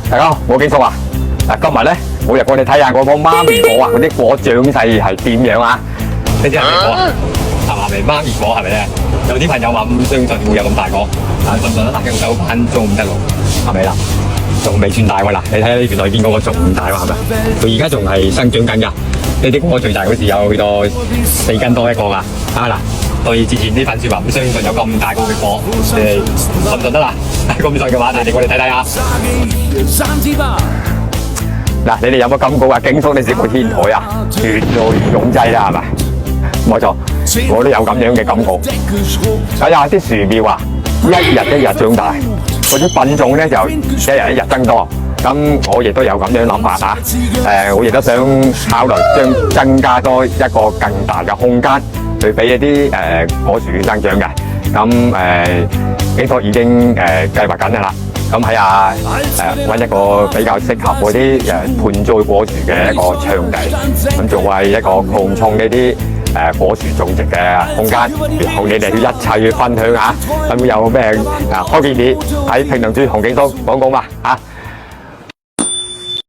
大家好，我景叔啊！今日咧，我入過嚟睇下嗰個媽咪果啊，嗰啲果長勢係點樣啊？呢啲係咩果啊？係咪媽咪果係咪咧？有啲朋友話唔相信會有咁大個，信唔信咧？大家用手板做唔得咯，係咪啦？仲未算大喎嗱，你睇下呢邊裏邊嗰個仲大喎，係咪？佢而家仲係生長緊㗎。呢啲果最大嗰時有去到4斤多一個㗎，啊嗱！對之前啲粉絲話唔相信有咁大個嘅果，你哋信唔信得啦？咁信嘅話，你哋過嚟睇睇啊！嗱，你哋有冇感覺啊？景叔你食個天台啊，越做越擁擠啦，係咪？冇錯，我都有咁樣嘅感覺。睇下啲樹苗啊，一日一日長大，嗰啲品種咧就一日一日增多。咁我亦都有咁樣諗法啊！我亦都想考慮增加多一個更大嘅空間，去俾一啲果樹生長嘅。咁景叔已經計劃緊㗎啦。咁睇下揾一個比較適合嗰啲盆栽果樹嘅一個場地，咁作為一個擴充呢啲果樹種植嘅空間，然後你哋一齊去分享下，咁有咩開建議喺評論區同景叔講講嘛嚇。